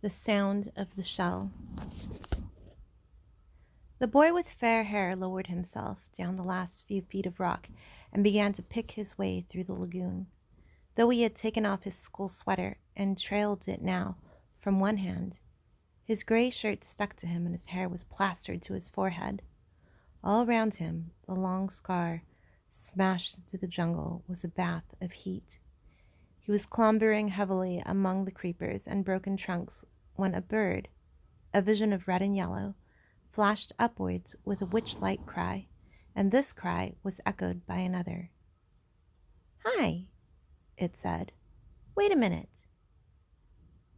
The sound of the shell. The boy with fair hair lowered himself down the last few feet of rock and began to pick his way through the lagoon. Though he had taken off his school sweater and trailed it now from one hand, his gray shirt stuck to him and his hair was plastered to his forehead. All around him, the long scar smashed into the jungle was a bath of heat. He was clambering heavily among the creepers and broken trunks when a bird, a vision of red and yellow, flashed upwards with a witch-like cry, and this cry was echoed by another. "Hi," it said. "Wait a minute."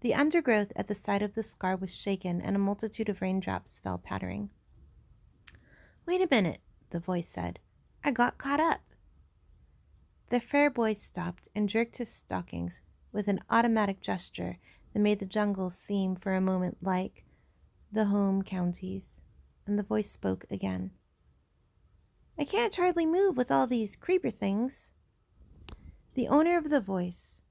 The undergrowth at the side of the scar was shaken, and a multitude of raindrops fell pattering. "Wait a minute," the voice said. "I got caught up." The fair boy stopped and jerked his stockings with an automatic gesture that made the jungle seem for a moment like the home counties, and the voice spoke again. "I can't hardly move with all these creeper things." The owner of the voice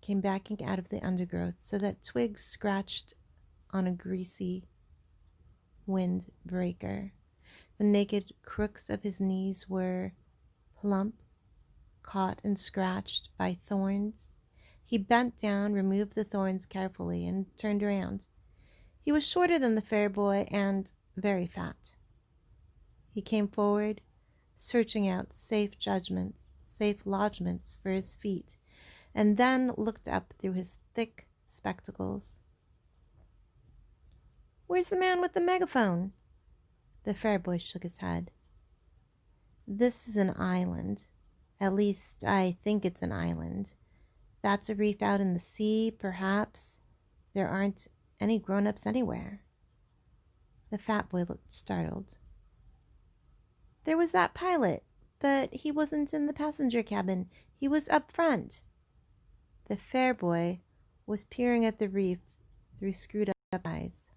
came backing out of the undergrowth so that twigs scratched on a greasy windbreaker. The naked crooks of his knees were plump, caught and scratched by thorns. He bent down, removed the thorns carefully, and turned around. He was shorter than the fair boy and very fat. He came forward, searching out safe lodgments for his feet, and then looked up through his thick spectacles. "Where's the man with the megaphone?" The fair boy shook his head. "This is an island. At least, I think it's an island. That's a reef out in the sea, perhaps. There aren't any grown-ups anywhere." The fat boy looked startled. "There was that pilot, but he wasn't in the passenger cabin. He was up front." The fair boy was peering at the reef through screwed-up eyes.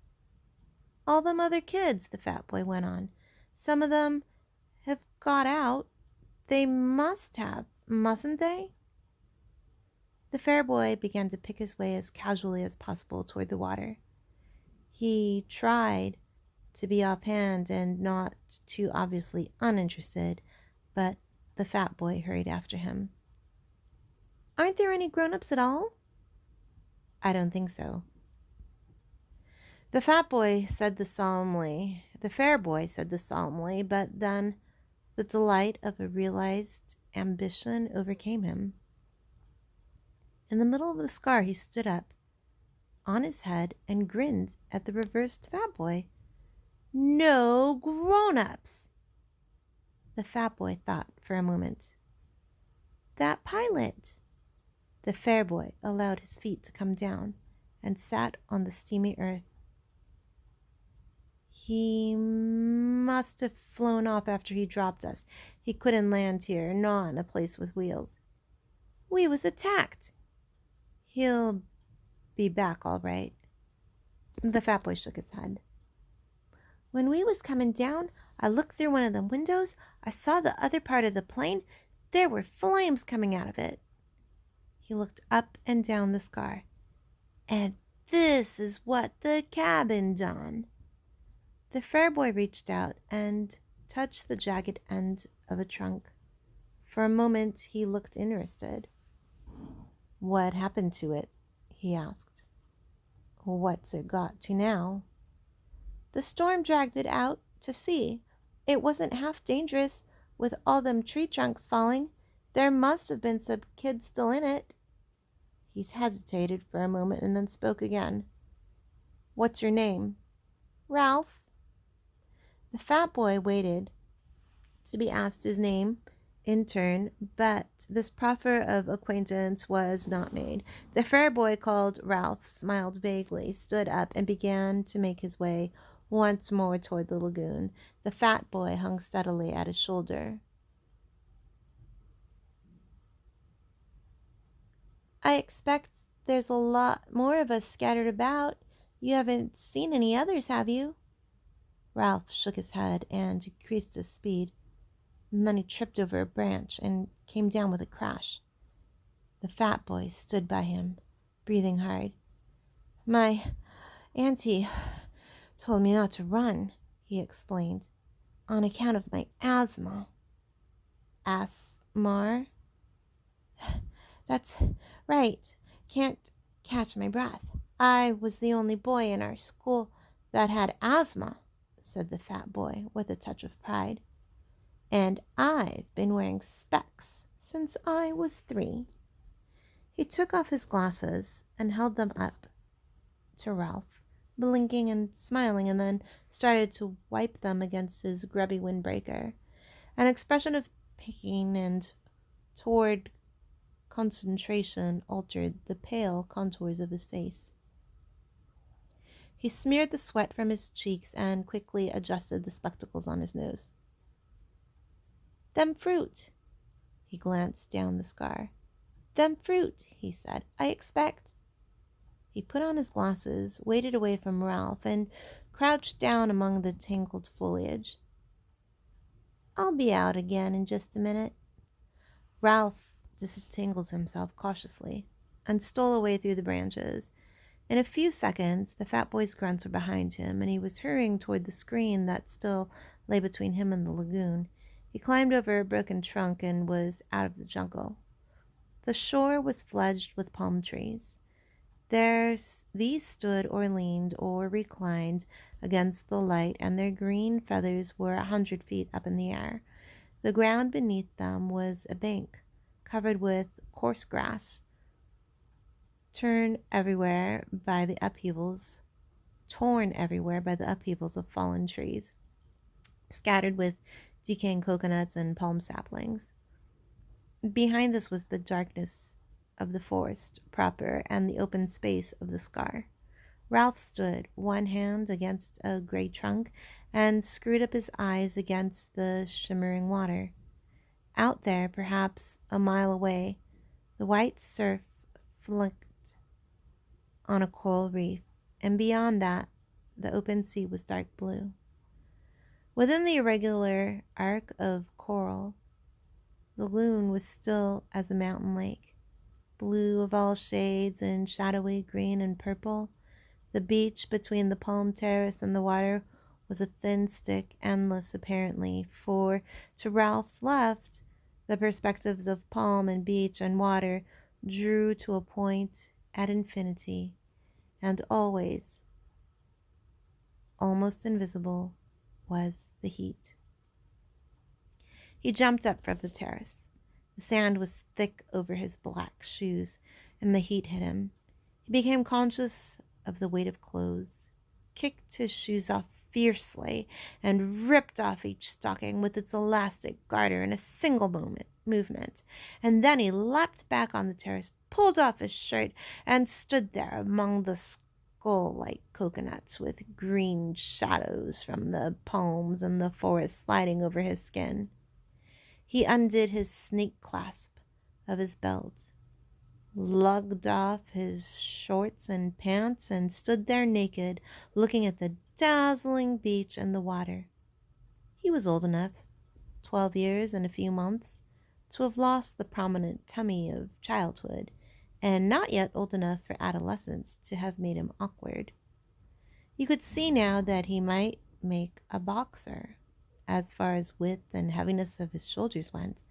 "All them other kids," the fat boy went on. "Some of them have got out. They must have, mustn't they?" The fair boy began to pick his way as casually as possible toward the water. He tried to be offhand and not too obviously uninterested, but the fat boy hurried after him. "Aren't there any grown-ups at all?" "I don't think so." The fair boy said this solemnly, but then the delight of a realized ambition overcame him. In the middle of the scar, he stood up on his head and grinned at the reversed fat boy. "No grown-ups!" The fat boy thought for a moment. "That pilot." The fair boy allowed his feet to come down and sat on the steamy earth. "He must have flown off after he dropped us. He couldn't land here, not in a place with wheels." "We was attacked." "He'll be back all right." The fat boy shook his head. "When we was coming down, I looked through one of the windows. I saw the other part of the plane. There were flames coming out of it." He looked up and down the scar. "And this is what the cabin done." The fair boy reached out and touched the jagged end of a trunk. For a moment he looked interested. "What happened to it?" he asked. "What's it got to now?" "The storm dragged it out to sea. It wasn't half dangerous with all them tree trunks falling. There must have been some kids still in it." He hesitated for a moment and then spoke again. "What's your name?" "Ralph." The fat boy waited to be asked his name in turn, but this proffer of acquaintance was not made. The fair boy, called Ralph, smiled vaguely, stood up, and began to make his way once more toward the lagoon. The fat boy hung steadily at his shoulder. "I expect there's a lot more of us scattered about. You haven't seen any others, have you?" Ralph shook his head and increased his speed. And then he tripped over a branch and came down with a crash. The fat boy stood by him, breathing hard. My Auntie told me not to run, he explained, on account of my asthma. Asthma? That's right. Can't catch my breath. I was the only boy in our school that had asthma, said the fat boy with a touch of pride. And I've been wearing specs since I was 3. He took off his glasses and held them up to Ralph, blinking and smiling, and then started to wipe them against his grubby windbreaker. An expression of pain and toward concentration altered the pale contours of his face. He smeared the sweat from his cheeks and quickly adjusted the spectacles on his nose. Them fruit. He glanced down the scar. Them fruit, he said. I expect. He put on his glasses, waded away from Ralph, and crouched down among the tangled foliage. I'll be out again in just a minute. Ralph disentangled himself cautiously and stole away through the branches. In a few seconds, the fat boy's grunts were behind him, and he was hurrying toward the screen that still lay between him and the lagoon. He climbed over a broken trunk and was out of the jungle. The shore was fledged with palm trees. These stood or leaned or reclined against the light, and their green feathers were 100 feet up in the air. The ground beneath them was a bank, covered with coarse grass, torn everywhere by the upheavals of fallen trees, scattered with decaying coconuts and palm saplings. Behind this was the darkness of the forest proper and the open space of the scar. Ralph stood, one hand against a gray trunk, and screwed up his eyes against the shimmering water. Out there, perhaps a mile away, the white surf flicked on a coral reef, and beyond that, the open sea was dark blue. Within the irregular arc of coral, the lagoon was still as a mountain lake, blue of all shades and shadowy green and purple. The beach between the palm terrace and the water was a thin stick, endless apparently, for to Ralph's left, the perspectives of palm and beach and water drew to a point at infinity, and always, almost invisible, was the heat. He jumped up from the terrace. The sand was thick over his black shoes, and the heat hit him. He became conscious of the weight of clothes, kicked his shoes off fiercely, and ripped off each stocking with its elastic garter in a single movement. And then he leapt back on the terrace, pulled off his shirt, and stood there among the skull-like coconuts with green shadows from the palms and the forest sliding over his skin. He undid his snake clasp of his belt, lugged off his shorts and pants, and stood there naked, looking at the dazzling beach and the water. He was old enough, 12 years and a few months, to have lost the prominent tummy of childhood, and not yet old enough for adolescence to have made him awkward. You could see now that he might make a boxer, as far as width and heaviness of his shoulders went,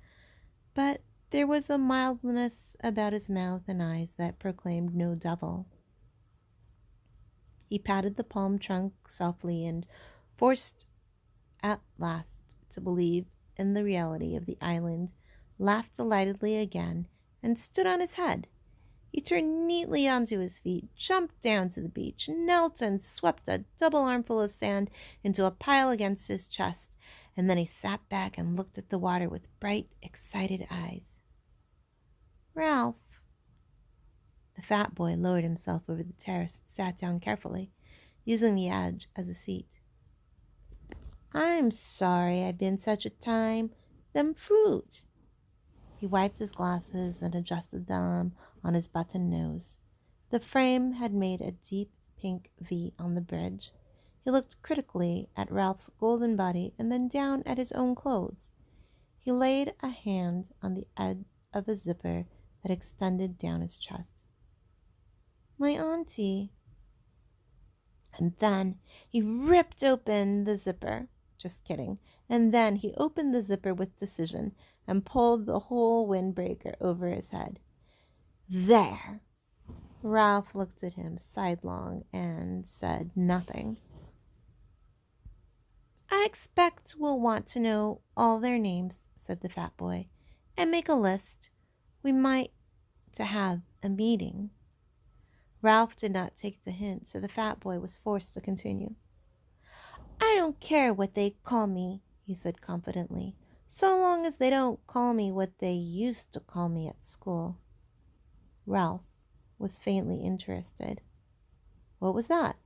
but there was a mildness about his mouth and eyes that proclaimed no devil. He patted the palm trunk softly and, forced at last to believe in the reality of the island, laughed delightedly again and stood on his head. He turned neatly onto his feet, jumped down to the beach, knelt and swept a double armful of sand into a pile against his chest, and then he sat back and looked at the water with bright, excited eyes. Ralph. The fat boy lowered himself over the terrace and sat down carefully, using the edge as a seat. I'm sorry I've been such a time. Them fruit. He wiped his glasses and adjusted them on his button nose. The frame had made a deep pink V on the bridge. He looked critically at Ralph's golden body and then down at his own clothes. He laid a hand on the edge of a zipper that extended down his chest. My auntie. And then he ripped open the zipper. Just kidding. And then he opened the zipper with decision and pulled the whole windbreaker over his head. There! Ralph looked at him sidelong and said nothing. I expect we'll want to know all their names, said the fat boy, and make a list. We might to have a meeting. Ralph did not take the hint, so the fat boy was forced to continue. I don't care what they call me, he said confidently, so long as they don't call me what they used to call me at school. Ralph was faintly interested. What was that?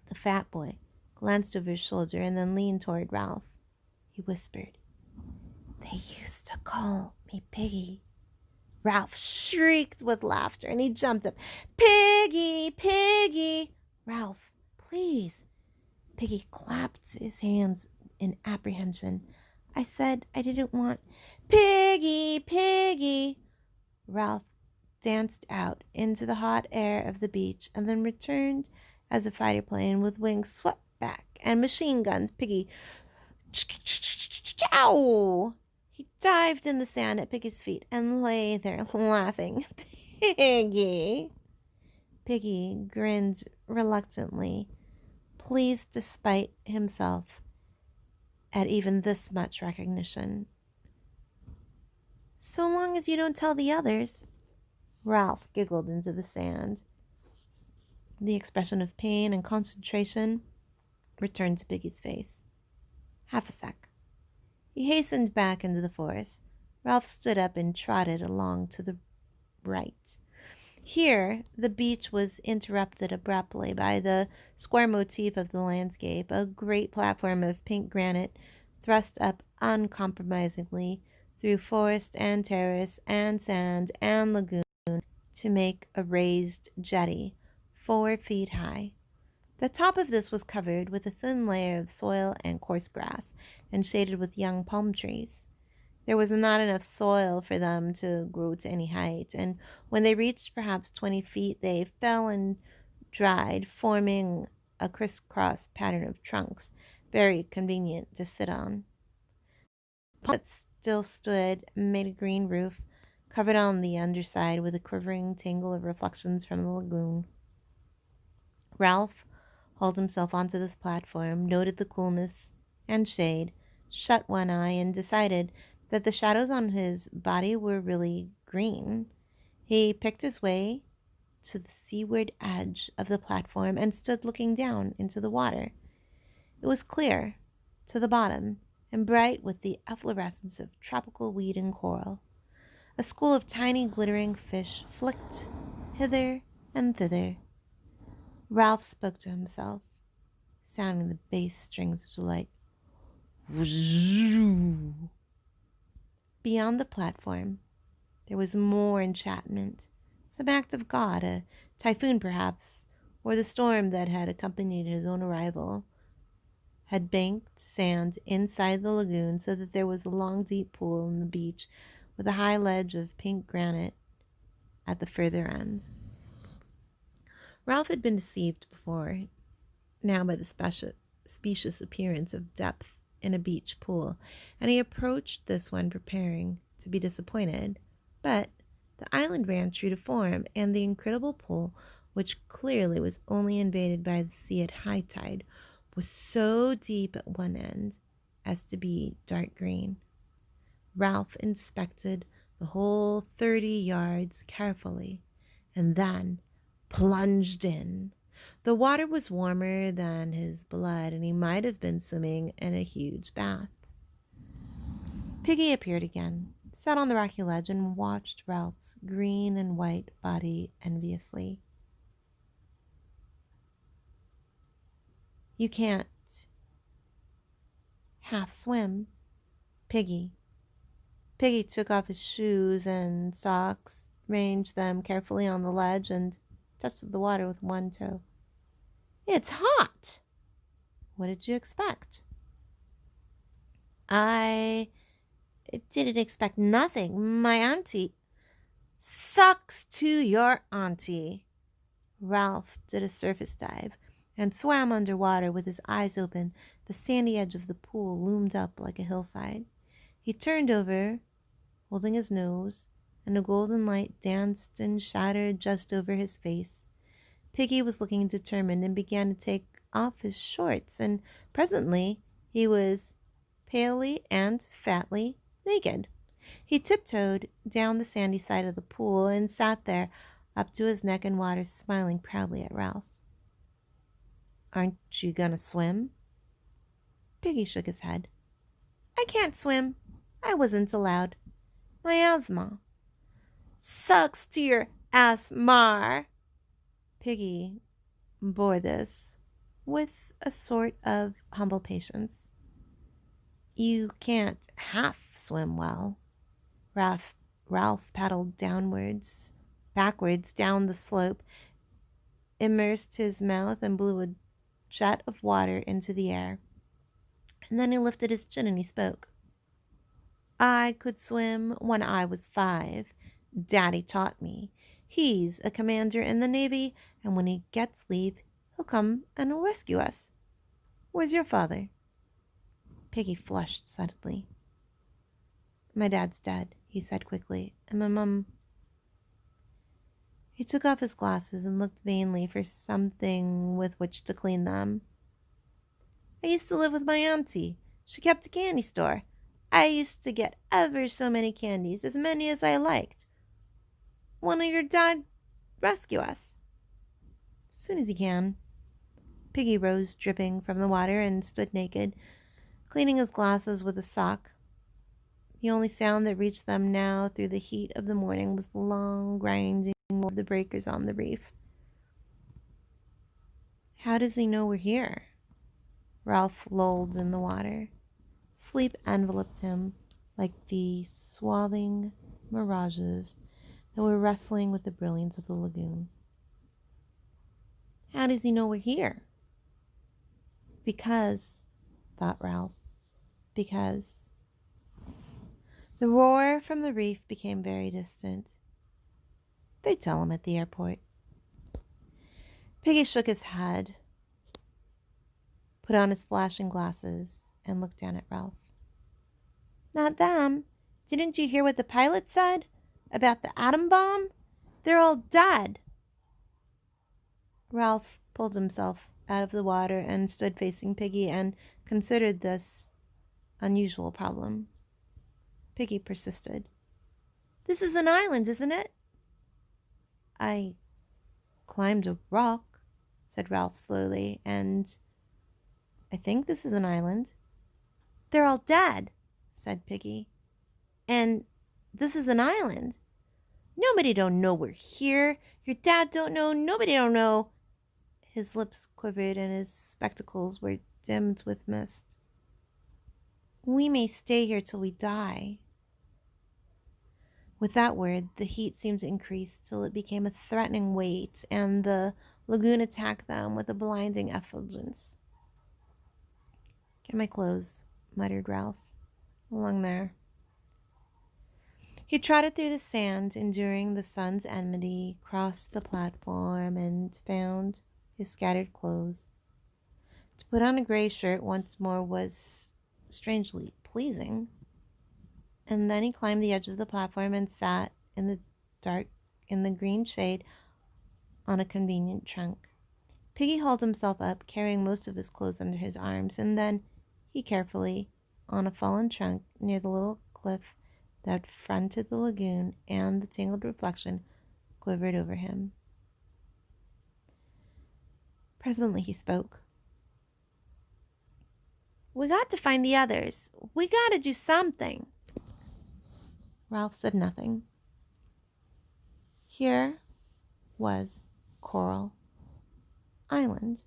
The fat boy glanced over his shoulder and then leaned toward Ralph. He whispered, They used to call me Piggy. Ralph shrieked with laughter and he jumped up. Piggy! Piggy! Ralph, please. Piggy clapped his hands in apprehension. I said I didn't want... Piggy! Piggy! Ralph danced out into the hot air of the beach and then returned as a fighter plane with wings swept back and machine guns. Piggy... Chow! He dived in the sand at Piggy's feet and lay there laughing. Piggy! Piggy grinned reluctantly, pleased despite himself at even this much recognition. So long as you don't tell the others. Ralph giggled into the sand. The expression of pain and concentration returned to Piggy's face. Half a sec. He hastened back into the forest. Ralph stood up and trotted along to the right. Here, the beach was interrupted abruptly by the square motif of the landscape, a great platform of pink granite thrust up uncompromisingly through forest and terrace and sand and lagoon to make a raised jetty 4 feet high. The top of this was covered with a thin layer of soil and coarse grass and shaded with young palm trees. There was not enough soil for them to grow to any height, and when they reached perhaps 20 feet, they fell and dried, forming a crisscross pattern of trunks, very convenient to sit on. That still stood made a green roof, covered on the underside with a quivering tangle of reflections from the lagoon. Ralph hauled himself onto this platform, noted the coolness and shade, shut one eye, and decided that the shadows on his body were really green. He picked his way to the seaward edge of the platform and stood looking down into the water. It was clear to the bottom and bright with the efflorescence of tropical weed and coral. A school of tiny glittering fish flicked hither and thither. Ralph spoke to himself, sounding the bass strings of delight. Beyond the platform, there was more enchantment, some act of God, a typhoon perhaps, or the storm that had accompanied his own arrival, had banked sand inside the lagoon so that there was a long, deep pool in the beach with a high ledge of pink granite at the further end. Ralph had been deceived before now by the specious appearance of depth in a beach pool, and he approached this one preparing to be disappointed. But the island ran true to form, and the incredible pool, which clearly was only invaded by the sea at high tide, was so deep at one end as to be dark green. Ralph inspected the whole 30 yards carefully, and then plunged in. The water was warmer than his blood, and he might have been swimming in a huge bath. Piggy appeared again, sat on the rocky ledge, and watched Ralph's green and white body enviously. You can't half swim, Piggy. Piggy took off his shoes and socks, ranged them carefully on the ledge, and tested the water with one toe. It's hot! What did you expect? I didn't expect nothing. My auntie... Sucks to your auntie, Ralph did a surface dive and swam underwater with his eyes open. The sandy edge of the pool loomed up like a hillside. He turned over, holding his nose, and a golden light danced and shattered just over his face. Piggy was looking determined and began to take off his shorts, and presently he was palely and fatly naked. He tiptoed down the sandy side of the pool and sat there up to his neck in water, smiling proudly at Ralph. "Aren't you going to swim?" Piggy shook his head. "I can't swim. I wasn't allowed. My asthma." "Sucks to your asthma." Piggy bore this with a sort of humble patience. "You can't half swim well." Ralph paddled backwards down the slope, immersed his mouth, and blew a jet of water into the air. And then he lifted his chin and he spoke. "I could swim when I was 5. Daddy taught me. He's a commander in the Navy, and when he gets leave, he'll come and rescue us. Where's your father?" Piggy flushed suddenly. "My dad's dead," he said quickly, "and my mum—" He took off his glasses and looked vainly for something with which to clean them. "I used to live with my auntie. She kept a candy store. I used to get ever so many candies, as many as I liked. When'll your dad rescue us?" "As soon as he can." Piggy rose, dripping from the water, and stood naked, cleaning his glasses with a sock. The only sound that reached them now through the heat of the morning was the long grinding of the breakers on the reef. "How does he know we're here?" Ralph lolled in the water. Sleep enveloped him like the swathing mirages that were wrestling with the brilliance of the lagoon. "How does he know we're here?" "Because," thought Ralph, "because—" The roar from the reef became very distant. "They tell him at the airport." Piggy shook his head, put on his flashing glasses, and looked down at Ralph. "Not them. Didn't you hear what the pilot said about the atom bomb? They're all dead." Ralph pulled himself out of the water and stood facing Piggy and considered this unusual problem. Piggy persisted. "This is an island, isn't it?" "I climbed a rock," said Ralph slowly, "and I think this is an island." "They're all dead," said Piggy. "And this is an island. Nobody don't know we're here. Your dad don't know. Nobody don't know." His lips quivered and his spectacles were dimmed with mist. "We may stay here till we die." With that word, the heat seemed to increase till it became a threatening weight, and the lagoon attacked them with a blinding effulgence. "Get my clothes," muttered Ralph. "Along there." He trotted through the sand, enduring the sun's enmity, crossed the platform, and found his scattered clothes. To put on a gray shirt once more was strangely pleasing. And then he climbed the edge of the platform and sat in the green shade on a convenient trunk. Piggy hauled himself up, carrying most of his clothes under his arms, and then he carefully, on a fallen trunk near the little cliff that fronted the lagoon, and the tangled reflection quivered over him. Presently he spoke. "We got to find the others. We got to do something." Ralph said nothing. Here was Coral Island,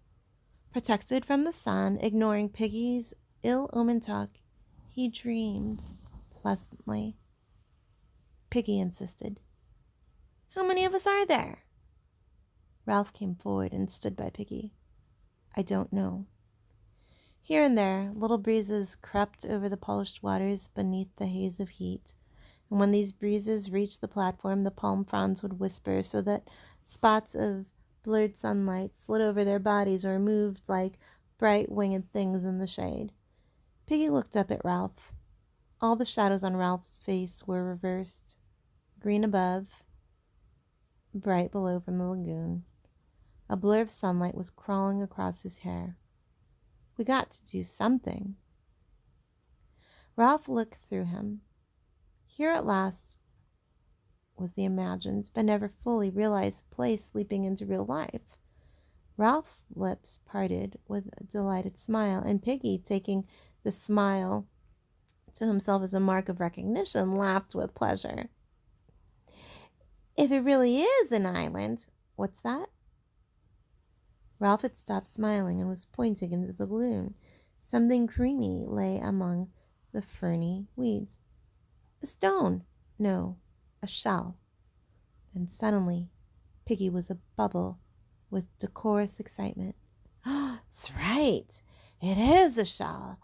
protected from the sun. Ignoring Piggy's ill-omened talk, he dreamed pleasantly. Piggy insisted. "How many of us are there?" Ralph came forward and stood by Piggy. "I don't know." Here and there, little breezes crept over the polished waters beneath the haze of heat, and when these breezes reached the platform, the palm fronds would whisper so that spots of Blurred sunlight slid over their bodies or moved like bright winged things in the shade. Piggy looked up at Ralph. All the shadows on Ralph's face were reversed. Green above, bright below from the lagoon. A blur of sunlight was crawling across his hair. We got to do something. Ralph looked through him. Here at last was the imagined but never fully realized place leaping into real life. Ralph's lips parted with a delighted smile, and Piggy, taking the smile to himself as a mark of recognition, laughed with pleasure. If it really is an island, what's that? Ralph had stopped smiling and was pointing into the lagoon. Something creamy lay among the ferny weeds. A stone. No, a shell. And suddenly, Piggy was a bubble with decorous excitement. That's right. It is a shell.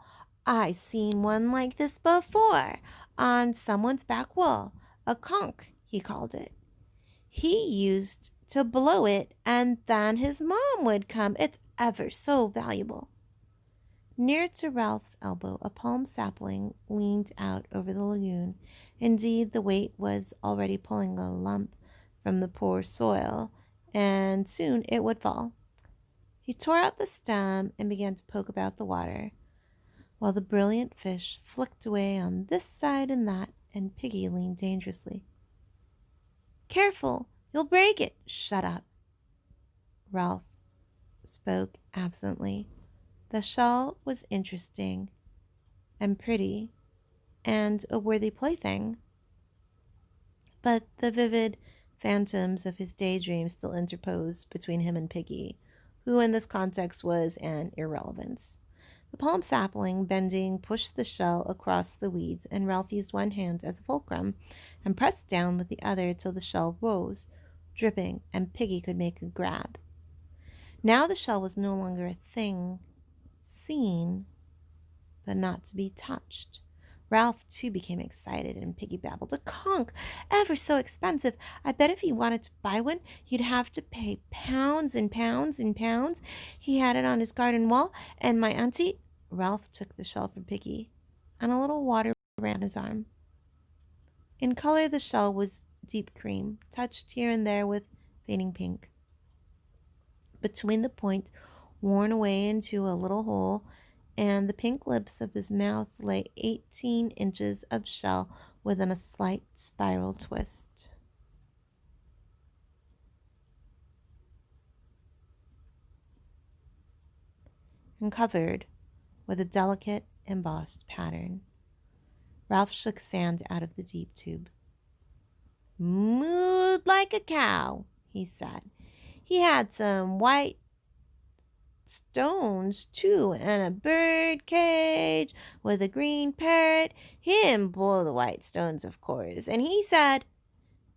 I seen one like this before on someone's back wall. A conch, he called it. He used to blow it, and then his mom would come. It's ever so valuable. Near to Ralph's elbow, a palm sapling leaned out over the lagoon. Indeed, the weight was already pulling a lump from the poor soil, and soon it would fall. He tore out the stem and began to poke about the water, while the brilliant fish flicked away on this side and that, and Piggy leaned dangerously. Careful, you'll break it. Shut up. Ralph spoke absently. The shell was interesting and pretty and a worthy plaything, but the vivid phantoms of his daydream still interposed between him and Piggy, who in this context was an irrelevance. The palm sapling, bending, pushed the shell across the weeds, and Ralph used one hand as a fulcrum and pressed down with the other till the shell rose, dripping, and Piggy could make a grab. Now the shell was no longer a thing seen, but not to be touched. Ralph, too, became excited, and Piggy babbled. A conch, ever so expensive. I bet if you wanted to buy one, you'd have to pay pounds and pounds and pounds. He had it on his garden wall, and my auntie... Ralph took the shell from Piggy, and a little water ran his arm. In color, the shell was deep cream, touched here and there with fading pink. Between the point, worn away into a little hole, and the pink lips of his mouth lay 18 inches of shell within a slight spiral twist. And covered with a delicate embossed pattern. Ralph shook sand out of the deep tube. Mooed like a cow, he said. He had some white stones, too, and a bird cage with a green parrot. He didn't blow the white stones, of course, and he said...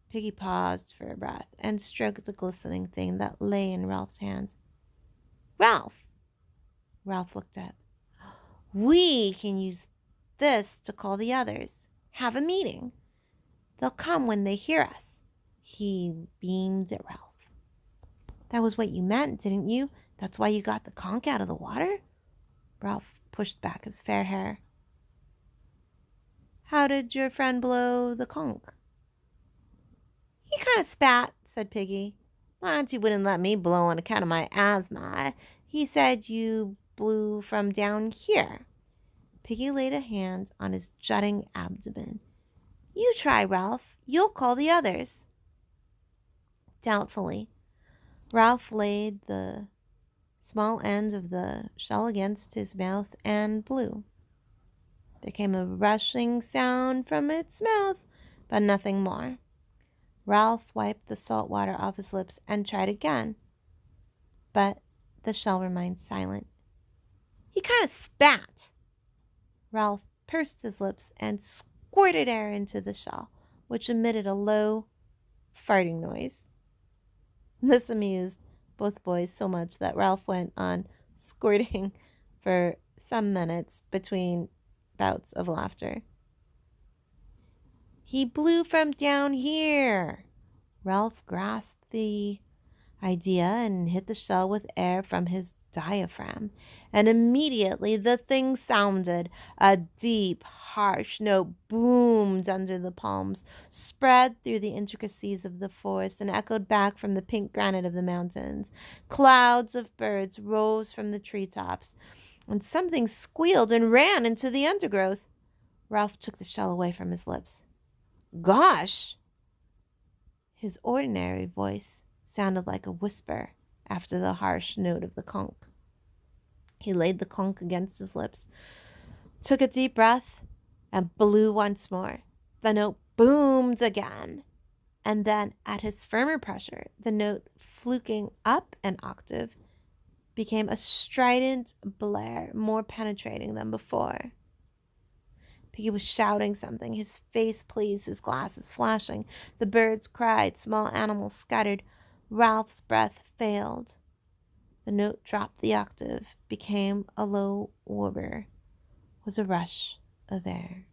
Piggy paused for a breath and stroked the glistening thing that lay in Ralph's hands. Ralph! Ralph looked up. We can use this to call the others. Have a meeting. They'll come when they hear us. He beamed at Ralph. That was what you meant, didn't you? That's why you got the conch out of the water? Ralph pushed back his fair hair. How did your friend blow the conch? He kind of spat, said Piggy. My auntie wouldn't let me blow on account of my asthma. He said you blew from down here. Piggy laid a hand on his jutting abdomen. You try, Ralph. You'll call the others. Doubtfully, Ralph laid the small end of the shell against his mouth and blew. There came a rushing sound from its mouth, but nothing more. Ralph wiped the salt water off his lips and tried again, but the shell remained silent. He kind of spat. Ralph pursed his lips and squirted air into the shell, which emitted a low farting noise. This amused both boys so much that Ralph went on squirting for some minutes between bouts of laughter. He blew from down here. Ralph grasped the idea and hit the shell with air from his diaphragm. And immediately the thing sounded. A deep, harsh note boomed under the palms, spread through the intricacies of the forest, and echoed back from the pink granite of the mountains. Clouds of birds rose from the treetops, and something squealed and ran into the undergrowth. Ralph took the shell away from his lips. Gosh! His ordinary voice sounded like a whisper after the harsh note of the conch. He laid the conch against his lips, took a deep breath, and blew once more. The note boomed again, and then, at his firmer pressure, the note, fluking up an octave, became a strident blare, more penetrating than before. Piggy was shouting something, his face pleased, his glasses flashing. The birds cried, small animals scattered. Ralph's breath failed. The note dropped the octave, became a low whisper, was a rush of air.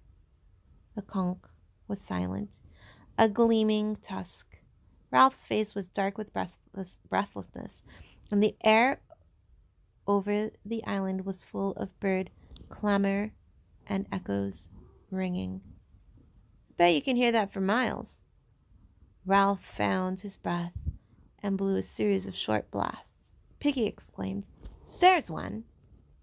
The conch was silent, a gleaming tusk. Ralph's face was dark with breathlessness, and the air over the island was full of bird clamor and echoes ringing. Bet you can hear that for miles. Ralph found his breath and blew a series of short blasts. Piggy exclaimed, There's one!